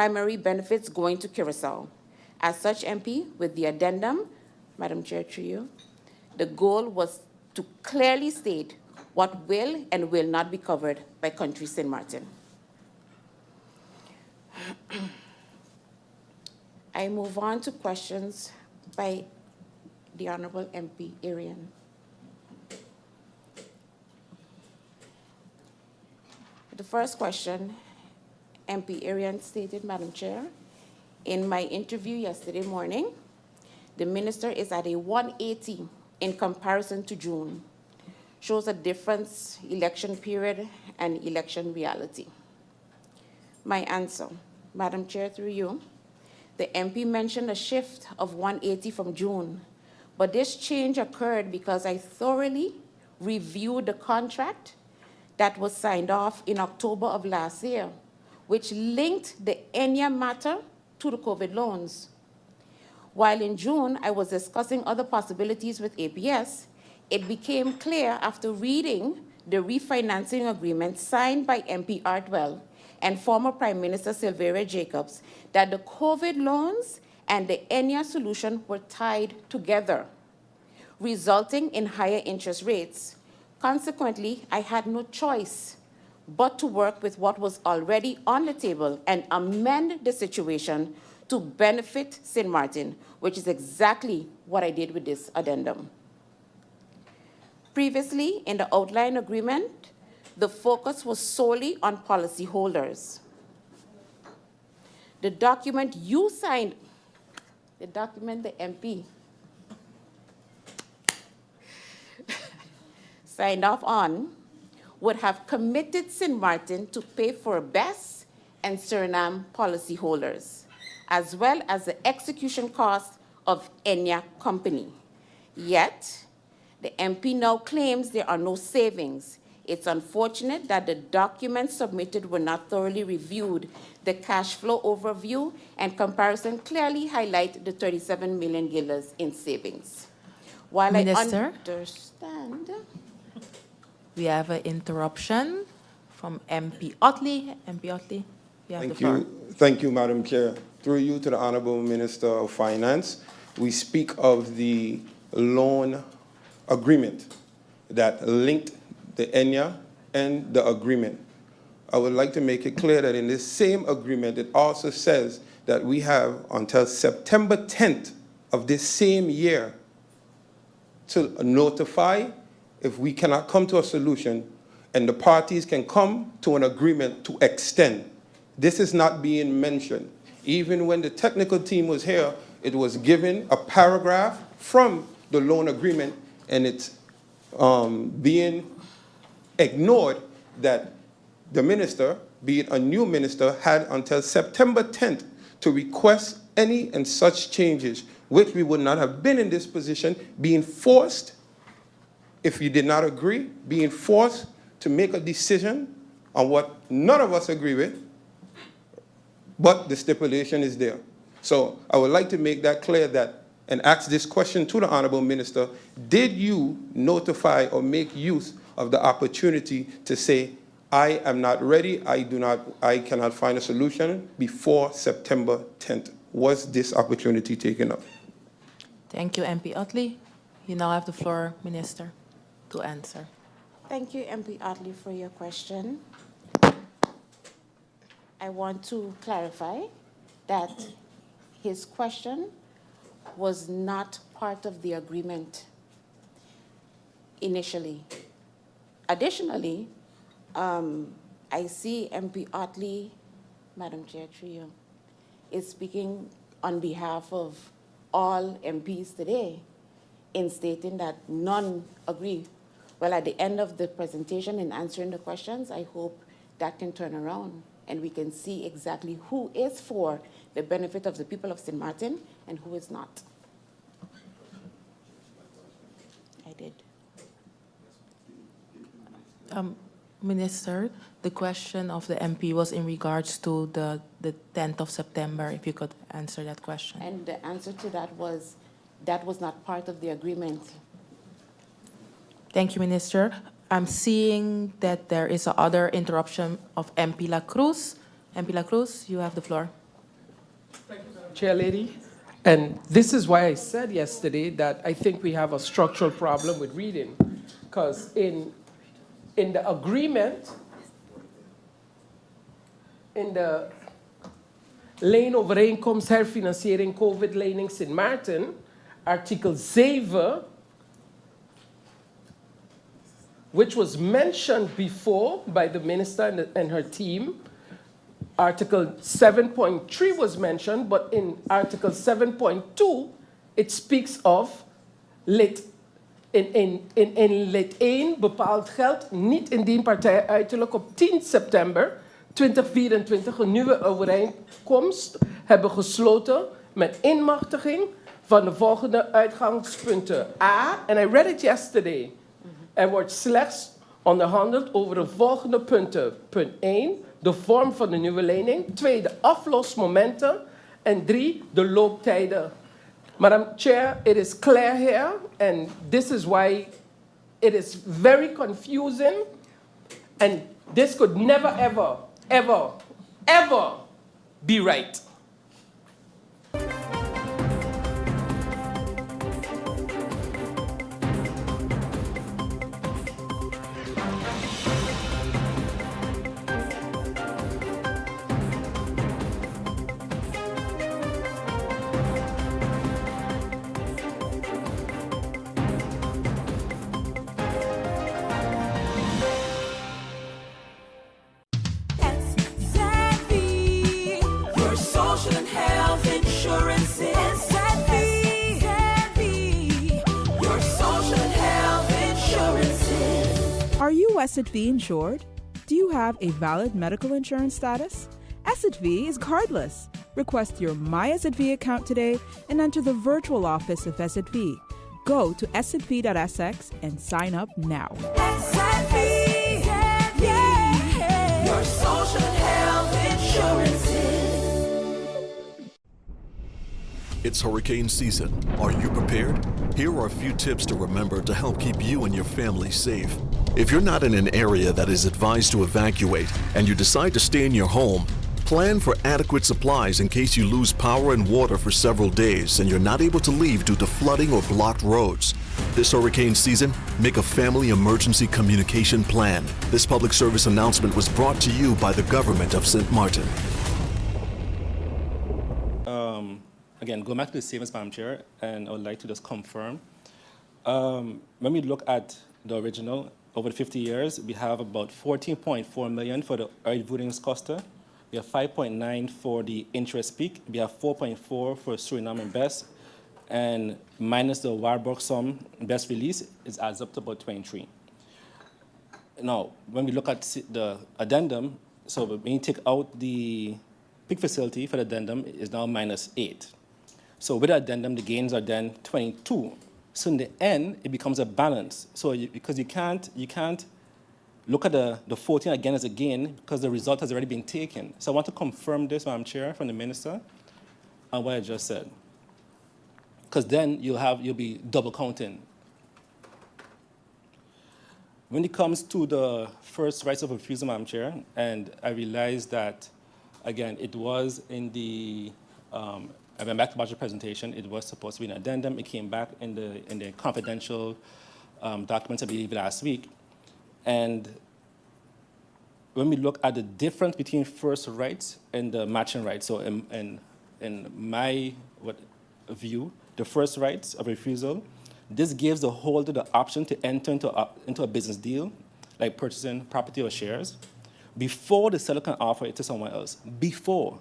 primary benefits going to Curacao. As such, MP, with the addendum, Madam Chair, through you, the goal was to clearly state what will and will not be covered by Country St. Martin. I move on to questions by the Honorable MP Arian. The first question, MP Arian stated, Madam Chair, in my interview yesterday morning, the minister is at a 180 in comparison to June. Shows a difference election period and election reality. My answer, Madam Chair, through you, the MP mentioned a shift of 180 from June, but this change occurred because I thoroughly reviewed the contract that was signed off in October of last year, which linked the ENIA matter to the COVID loans. While in June, I was discussing other possibilities with APS, it became clear after reading the refinancing agreement signed by MP Artwell and former Prime Minister Sylvia Jacobs that the COVID loans and the ENIA solution were tied together, resulting in higher interest rates. Consequently, I had no choice but to work with what was already on the table and amend the situation to benefit St. Martin, which is exactly what I did with this addendum. Previously, in the outline agreement, the focus was solely on policyholders. The document you signed, the document the MP signed off on, would have committed St. Martin to pay for BESS and Suriname policyholders, as well as the execution costs of ENIA company. Yet, the MP now claims there are no savings. It's unfortunate that the documents submitted were not thoroughly reviewed. The cash flow overview and comparison clearly highlight the 37 million guilders in savings. While Minister, I understand... we have an interruption from MP Otley. MP Otley, you have the floor. Thank you, Madam Chair. Through you to the Honorable Minister of Finance, we speak of the loan agreement that linked the ENIA and the agreement. I would like to make it clear that in this same agreement, it also says that we have until September 10th of this same year to notify if we cannot come to a solution, and the parties can come to an agreement to extend. This is not being mentioned. Even when the technical team was here, it was given a paragraph from the loan agreement, and it's being ignored that the minister, be it a new minister, had until September 10th to request any and such changes, which we would not have been in this position, being forced, if you did not agree, being forced to make a decision on what none of us agree with, but the stipulation is there. So I would like to make that clear that, and ask this question to the Honorable Minister, did you notify or make use of the opportunity to say, I am not ready, I cannot find a solution before September 10th? Was this opportunity taken up? Thank you, MP Otley. You now have the floor, Minister, to answer. Thank you, MP Otley, for your question. I want to clarify that his question was not part of the agreement initially. Additionally, I see MP Otley, Madam Chair, through you, is speaking on behalf of all MPs today in stating that none agree. Well, at the end of the presentation, in answering the questions, I hope that can turn around and we can see exactly who is for the benefit of the people of St. Martin and who is not. I did. Minister, the question of the MP was in regards to the 10th of September, if you could answer that question. And the answer to that was not part of the agreement. Thank you, Minister. I'm seeing that there is another interruption of MP La Cruz. MP La Cruz, you have the floor. Chair Lady. And this is why I said yesterday that I think we have a structural problem with reading. Because in the agreement, in de leenovereenkomst herfinanciering COVID-lening Sint Maarten, artikel 7, which was mentioned before by the minister and her team. Article 7.3 was mentioned, but in Article 7.2, it speaks of lid lid 1 bepaald geld niet indien partijen uiterlijk op 10 september 2024 een nieuwe overeenkomst hebben gesloten met inmachtiging van de volgende uitgangspunten. A, and I read it yesterday. Er wordt slechts onderhandeld over de volgende punten. Punt 1, de vorm van de nieuwe lening. 2, de aflosmomenten. En 3, de looptijden. Madam Chair, it is clear here, and this is why it is very confusing, and this could never, ever, ever, ever be right. Are you SXV insured? Do you have a valid medical insurance status? SXV is cardless. Request your My SXV account today and enter the virtual office of SXV. Go to sxv.sx and sign up now. SXV, yeah. Your social and health insurances. It's hurricane season. Are you prepared? Here are a few tips to remember to help keep you and your family safe. If you're not in an area that is advised to evacuate and you decide to stay in your home, plan for adequate supplies in case you lose power and water for several days and you're not able to leave due to flooding or blocked roads. This hurricane season, make a family emergency communication plan. This public service announcement was brought to you by the government of St. Martin. Again, go back to the savings, Madam Chair, and I would like to just confirm. When we look at the original, over the 50 years, we have about 14.4 million for the uitvoeringskosten. We have 5.9 for the interest peak. We have 4.4 for Suriname and Best. And minus the Warburg sum best release, it adds up to about 23. Now, when we look at the addendum, so when you take out the peak facility for the addendum, is now minus 8. So with the addendum, the gains are then 22. So in the end, it becomes a balance. So because you can't look at the 14 again as a gain because the result has already been taken. So I want to confirm this, Madam Chair, from the Minister, and what I just said. Because then you'll be double counting. When it comes to the first rights of refusal, Madam Chair, and I realized that, again, it was in the I went back to the budget presentation. It was supposed to be an addendum. It came back in the confidential documents, I believe, last week. And when we look at the difference between first rights and the matching rights, so in my view, the first rights of refusal, this gives the holder the option to enter into a business deal, like purchasing property or shares, before the seller can offer it to someone else. Before.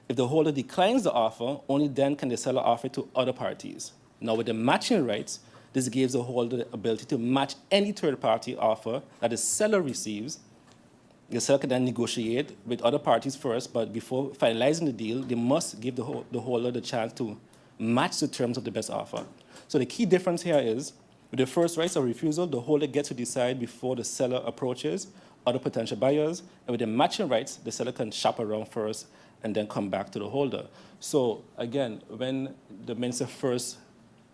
If the holder declines the offer, only then can the seller offer it to other parties. Now, with the matching rights, this gives the holder the ability to match any third-party offer that the seller receives. The seller can then negotiate with other parties first, but before finalizing the deal, they must give the holder the chance to match the terms of the best offer. So the key difference here is, with the first rights of refusal, the holder gets to decide before the seller approaches other potential buyers, and with the matching rights, the seller can shop around first and then come back to the holder. So again, when the minister first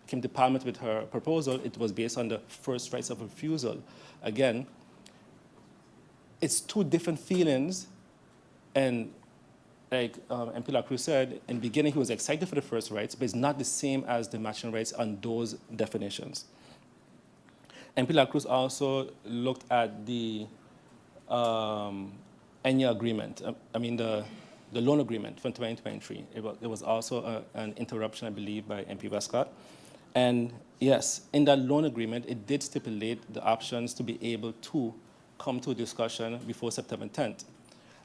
came to Parliament with her proposal, it was based on the first rights of refusal. Again, it's two different feelings, and like MP La Cruz said, in the beginning he was excited for the first rights, but it's not the same as the matching rights on those definitions. MP La Cruz also looked at the ENYA agreement, the loan agreement from 2023. It was also an interruption, I believe, by MP Westcott. And yes, in that loan agreement, it did stipulate the options to be able to come to a discussion before September 10th.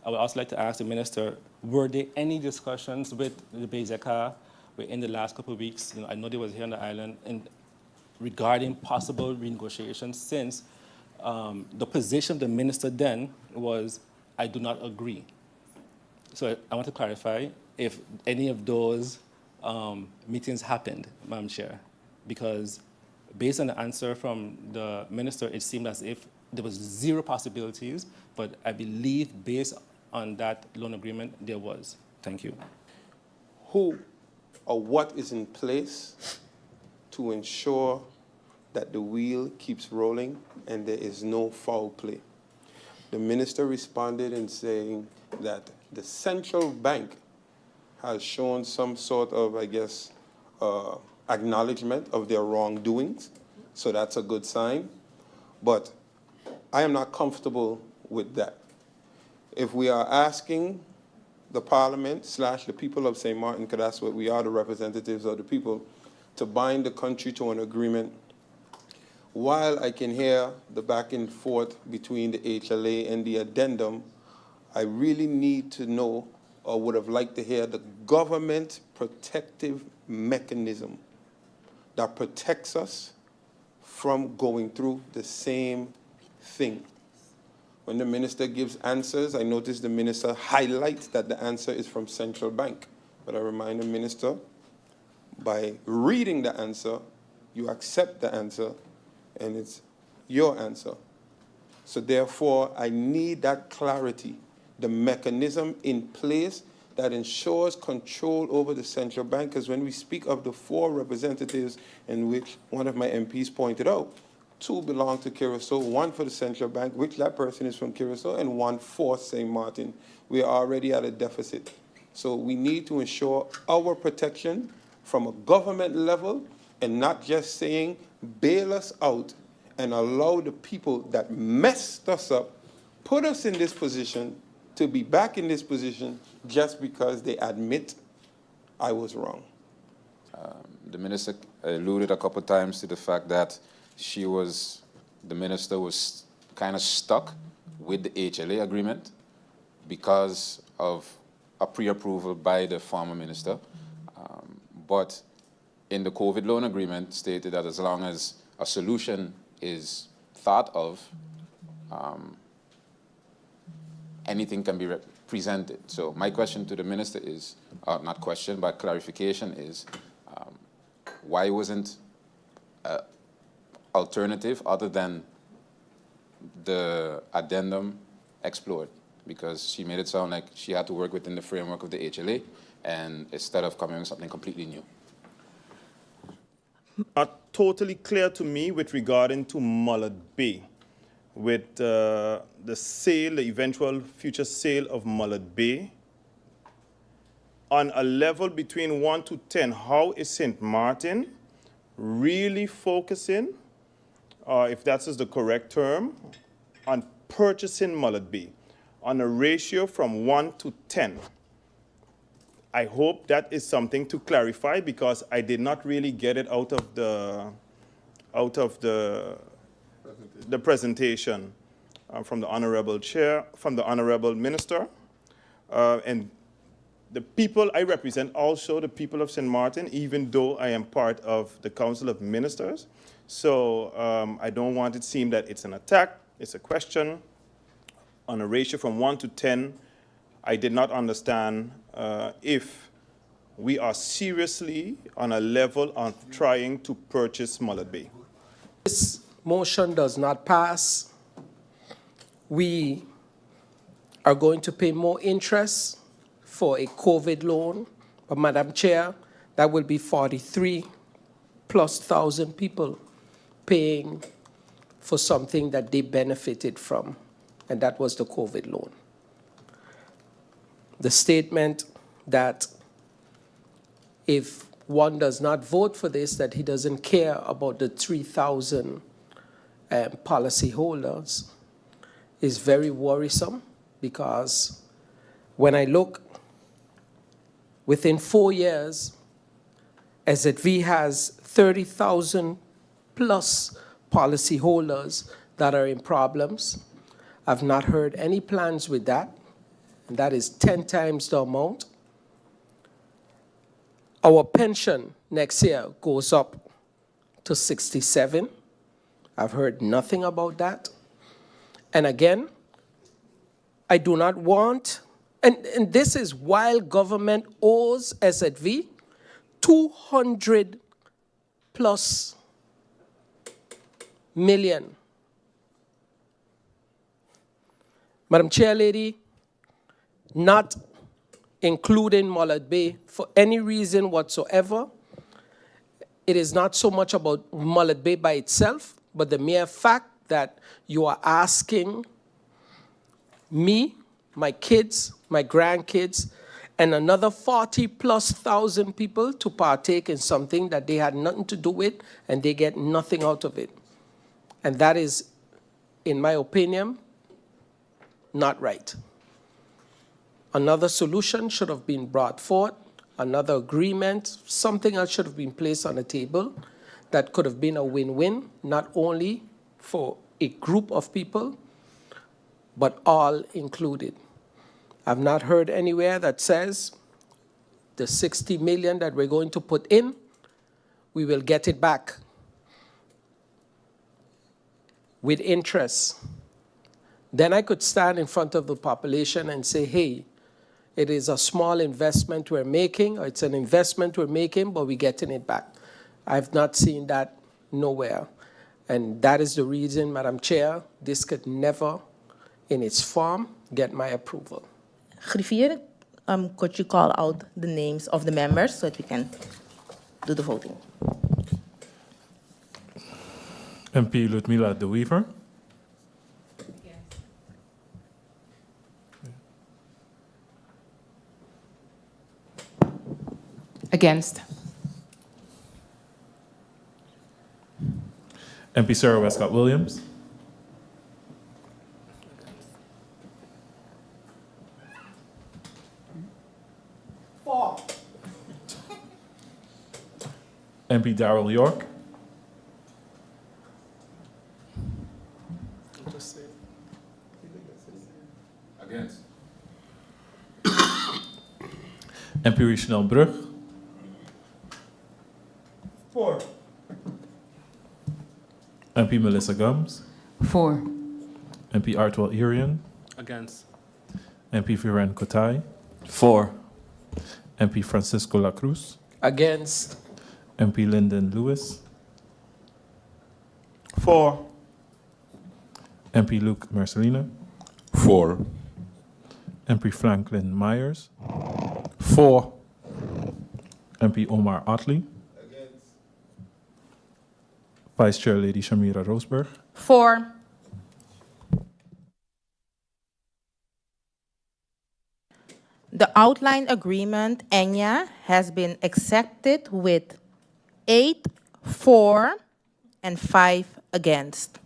I would also like to ask the minister, were there any discussions with the Bezeka within the last couple of weeks? I know they was here on the island, and regarding possible renegotiations, since the position of the minister then was, I do not agree. So I want to clarify if any of those meetings happened, Madam Chair, because based on the answer from the minister, it seemed as if there was zero possibilities, but I believe based on that loan agreement, there was. Thank you. Who or what is in place to ensure that the wheel keeps rolling and there is no foul play? The minister responded in saying that the central bank has shown some sort of, I guess, acknowledgement of their wrongdoings. So that's a good sign. But I am not comfortable with that. If we are asking the parliament / the people of St. Martin, because that's what we are, the representatives of the people, to bind the country to an agreement, while I can hear the back and forth between the HLA and the addendum, I really need to know, or would have liked to hear, the government protective mechanism that protects us from going through the same thing. When the minister gives answers, I notice the minister highlights that the answer is from central bank. But I remind the minister, by reading the answer, you accept the answer, and it's your answer. So therefore, I need that clarity, the mechanism in place that ensures control over the central bank, because when we speak of the 4 representatives, in which one of my MPs pointed out, 2 belong to Curacao, 1 for the central bank, which that person is from Curacao, and 1 for St. Martin. We are already at a deficit. So we need to ensure our protection from a government level, and not just saying, bail us out and allow the people that messed us up, put us in this position, to be back in this position just because they admit I was wrong. The minister alluded a couple of times to the fact that the minister was kind of stuck with the HLA agreement because of a pre-approval by the former minister. But in the COVID loan agreement stated that as long as a solution is thought of, anything can be presented. So my question to the minister is, not question, but clarification is, why wasn't alternative other than the addendum explored? Because she made it sound like she had to work within the framework of the HLA, and instead of coming with something completely new. Not totally clear to me with regarding to Mullard Bay, with the sale, the eventual future sale of Mullard Bay. On a level between 1 to 10, how is St. Martin really focusing, if that is the correct term, on purchasing Mullard Bay on a ratio from 1 to 10? I hope that is something to clarify, because I did not really get it out of the presentation from the honorable chair, from the honorable minister, and the people I represent, also the people of St. Martin, even though I am part of the Council of Ministers. So I don't want it to seem that it's an attack, it's a question. On a ratio from 1 to 10, I did not understand if we are seriously on a level of trying to purchase Mullard Bay. This motion does not pass. We are going to pay more interest for a COVID loan. But Madam Chair, that will be 43,000+ people paying for something that they benefited from, and that was the COVID loan. the statement that if one does not vote for this, that he doesn't care about the 3,000 policyholders is very worrisome, because when I look, within 4 years, SZV has 30,000 plus policyholders that are in problems. I've not heard any plans with that, and that is 10 times the amount. Our pension next year goes up to 67. I've heard nothing about that. And again, I do not want, and this is while government owes SZV 200 plus million. Madam Chair Lady, not including Mullet Bay for any reason whatsoever. It is not so much about Mullet Bay by itself, but the mere fact that you are asking me, my kids, my grandkids, and another 40,000+ people to partake in something that they had nothing to do with, and they get nothing out of it. And that is, in my opinion, not right. Another solution should have been brought forth, another agreement, something else should have been placed on the table that could have been a win-win, not only for a group of people, but all included. I've not heard anywhere that says the 60 million that we're going to put in, we will get it back with interest. Then I could stand in front of the population and say, hey, it is a small investment we're making, or it's an investment we're making, but we're getting it back. I've not seen that nowhere. And that is the reason, Madam Chair, this could never, in its form, get my approval. Griffier, could you call out the names of the members so that we can do the voting? MP Ludmila de Wever. Against. MP Sarah Westcott Williams. For. MP Darrell York. Against. MP Chanel Brug. For. MP Melissa Gums. For. MP Artwell Irian. Against. MP Viren Kotai. For. MP Francisco La Cruz. Against. MP Lyndon Lewis. For. MP Luke Marcelina. For. MP Franklin Myers. For. MP Omar Otley. Vice Chair Lady Shamira Roseberg. For. The outline agreement, ENYA, has been accepted with 8 for and 5 against.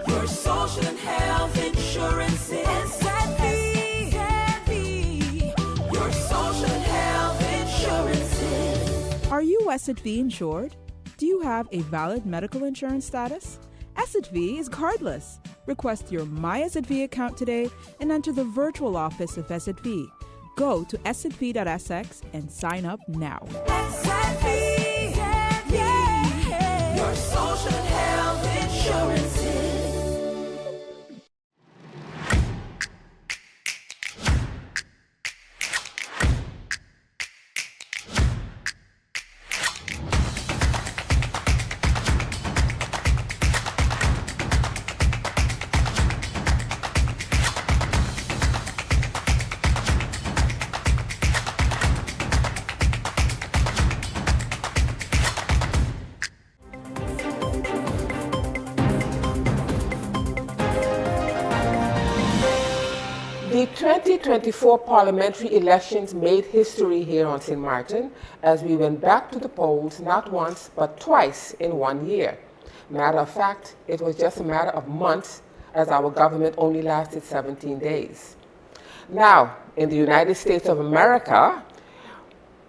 Your social and health insurance is your social and health insurance. Are you SZV insured? Do you have a valid medical insurance status? SZV is cardless. Request your MySZV account today and enter the virtual office of SZV. Go to szv.sx and sign up now. SXM, yeah. Your social health insurances. The 2024 parliamentary elections made history here on St. Martin as we went back to the polls not once but twice in 1 year. Matter of fact, it was just a matter of months as our government only lasted 17 days. Now, in the United States of America,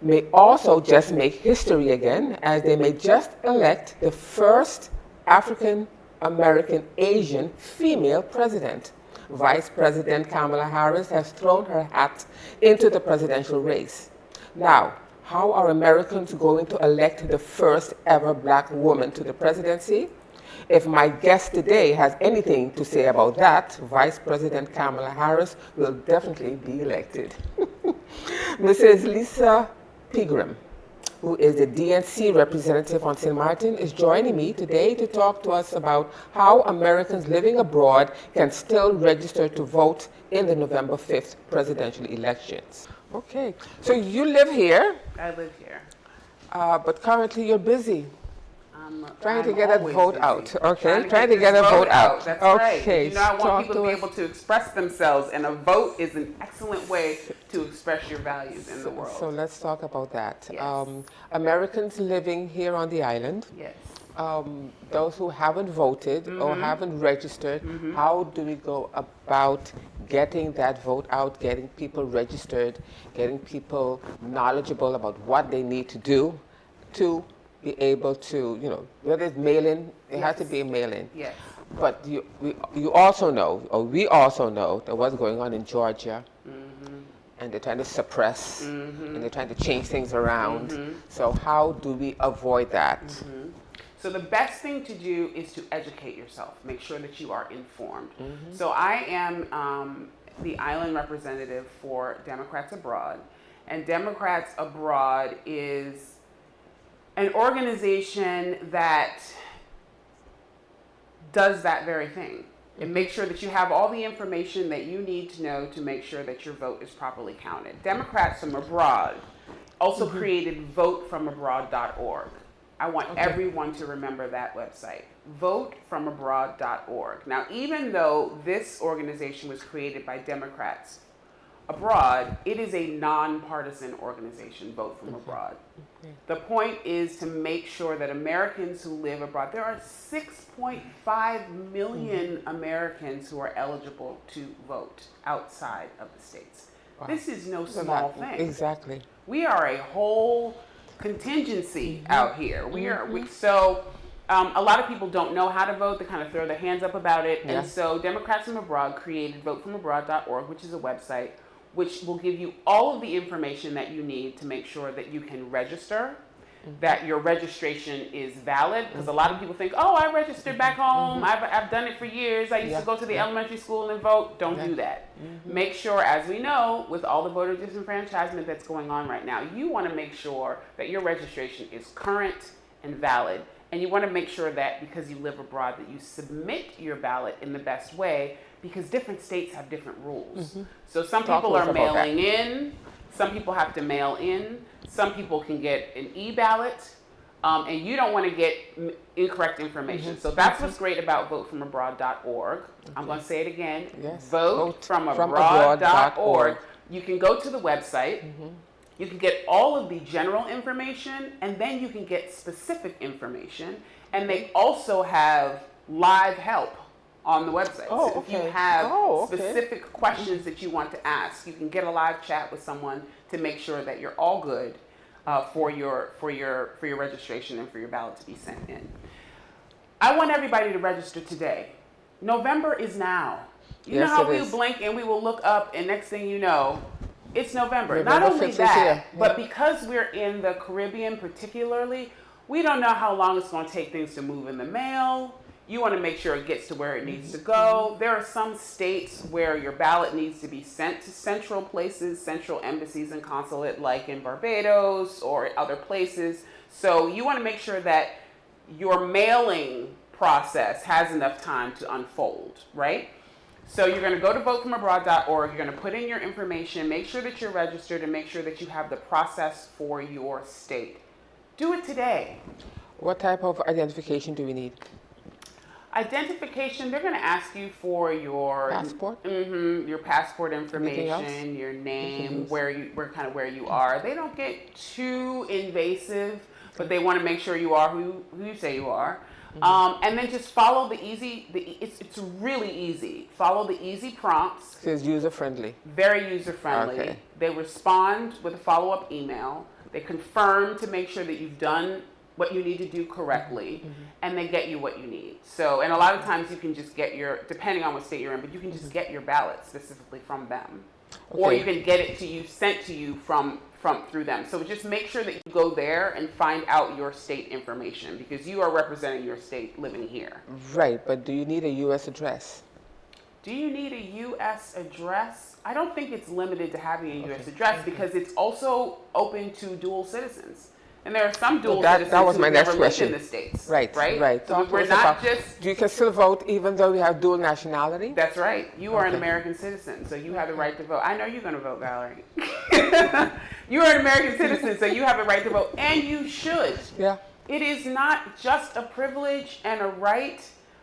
may also just make history again as they may just elect the first African American Asian female president. Vice President Kamala Harris has thrown her hat into the presidential race. Now, how are Americans going to elect the first ever black woman to the presidency? If my guest today has anything to say about that, Vice President Kamala Harris will definitely be elected. Mrs. Lisa Pigram, who is the DNC representative on St. Martin, is joining me today to talk to us about how Americans living abroad can still register to vote in the November 5th presidential elections. Okay, so you live here, I live here. but currently you're busy. Trying to I'm get a always vote busy. out, okay? Trying to this get a vote out. That's Okay, right. You know, I want talk people to be us. able to express themselves, and a vote is an excellent way to express your values in the world. So let's talk about that. Yes. Americans living here on the island, Yes. those who haven't voted or Mm-hmm. haven't registered, how do we go about getting that vote out, getting people registered, getting people knowledgeable about what they need to do to be able to, you know, whether it's mail-in, it has to Yes. be a mail-in. Yes. But you also know, or we also know, that what's going on in Georgia, and they're trying to suppress, and they're trying to change things around. So how do we avoid that? So the best thing to do is to educate yourself. Make sure that you are informed. So I am the island representative for Democrats Abroad, and Democrats Abroad is an organization that does that very thing. It makes sure that you have all the information that you need to know to make sure that your vote is properly counted. Democrats from Abroad also created votefromabroad.org. I want everyone to remember that website, votefromabroad.org. Now, even though this organization was created by Democrats Abroad, it is a nonpartisan organization, Vote From Abroad. The point is to make sure that Americans who live abroad, there are 6.5 million Americans who are eligible to vote outside of the States. Wow. This is no So small that- thing. Exactly. We are a whole contingency out here. A lot of people don't know how to vote. They kind of throw their hands up about it. And Yes. so Democrats from Abroad created votefromabroad.org, which is a website which will give you all of the information that you need to make sure that you can register, that your registration is valid. Because a lot of people think, oh, I registered back home. I've done it for years. I used to go to the elementary school and vote. Don't do that. Make sure, as we know, with all the voter disenfranchisement that's going on right now, you want to make sure that your registration is current and valid. And you want to make sure that because you live abroad that you submit your ballot in the best way, because different states have different rules. So some Talk people to us are about that. mailing in, some people have to mail in, some people can get an e-ballot, and you don't want to get incorrect information. So that's what's great about votefromabroad.org. I'm going to say it again, Yes. votefromabroad.org. You can go to the website. You can get all of the general information, and then you can get specific information. And they also have live help on the website. Oh, So if you okay. have Oh, okay. specific questions that you want to ask, you can get a live chat with someone to make sure that you're all good for your registration and for your ballot to be sent in. I want everybody to register today. November is now. You Yes, know how it we is. blink and we will look up and next thing you know, it's November. November Not only 5th is that, here. but because we're in the Caribbean particularly, we don't know how long it's going to take things to move in the mail. You want to make sure it gets to where it needs to go. There are some states where your ballot needs to be sent to central places, central embassies and consulate, like in Barbados or other places. So you want to make sure that your mailing process has enough time to unfold, right? So you're going to go to votefromabroad.org, you're going to put in your information, make sure that you're registered, and make sure that you have the process for your state. Do it today. What type of identification do we need? Identification, they're going to ask you for your Passport? Your passport Anything else? information, your name, use? where you are. They don't get too invasive, but they want to make sure you are who you say you are. And then just follow it's really easy. Follow the easy prompts. So it's user friendly. Very user friendly. Okay. They respond with a follow-up email. They confirm to make sure that you've done what you need to do correctly, and they get you what you need. So, and a lot of times you can just get depending on what state you're in, but you can just get your ballot specifically from them. Or Okay. you can get it sent to you through them. So just make sure that you go there and find out your state information, because you are representing your state living here. Right, but do you need a U.S. address? Do you need a U.S. address? I don't think it's limited to having a U.S. address, because it's also open to dual citizens. And there are some dual citizens that was who my never next lived question. in the States. Right. So Talk to we're us not about- just... You can still vote even though we have dual nationality? That's right. You are an Okay. American citizen, so you have the right to vote. I know you're going to vote, Valerie. You are an American citizen, so you have a right to vote, and you should. Yeah. It is not just a privilege and a right,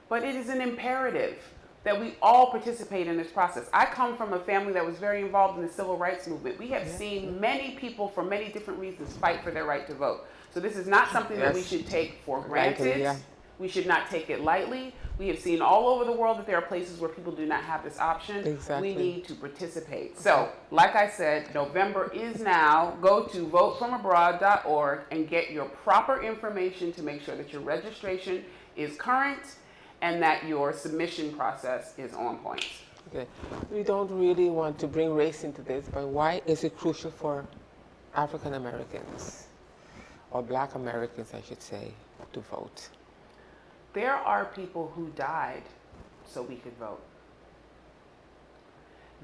but it is an imperative that we all participate in this process. I come from a family that was very involved in the civil rights movement. We have seen many people for many different reasons fight for their right to vote. So this is not something that we Yes. should take for Lightly, granted. yeah. We should not take it lightly. We have seen all over the world that there are places where people do not have this option. Exactly. We need to participate. So, like I said, November is now. Go to votefromabroad.org and get your proper information to make sure that your registration is current and that your submission process is on point. Okay. We don't really want to bring race into this, but why is it crucial for African Americans, or Black Americans, I should say, to vote? There are people who died so we could vote.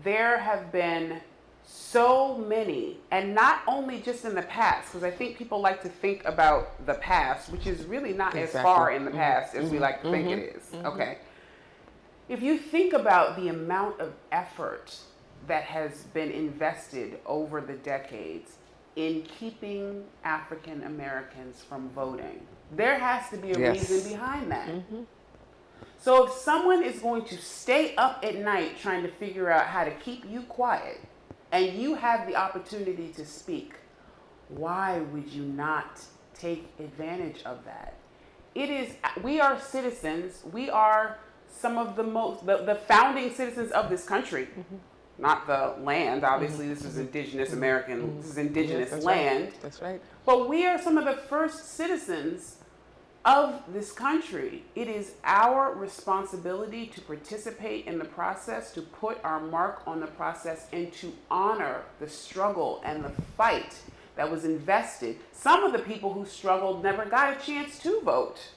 There have been so many, and not only just in the past, because I think people like to think about the past, which is really not as far in the past as we like to think it is. Okay. If you think about the amount of effort that has been invested over the decades in keeping African Americans from voting, there has to be a Yes. reason behind that. So if someone is going to stay up at night trying to figure out how to keep you quiet, and you have the opportunity to speak, why would you not take advantage of that? We are citizens. We are some of the founding citizens of this country. Not the land, obviously this is indigenous American, this is indigenous Yes, that's land. Right. That's right. But we are some of the first citizens of this country. It is our responsibility to participate in the process, to put our mark on the process, and to honor the struggle and the fight that was invested. Some of the people who struggled never got a chance to vote.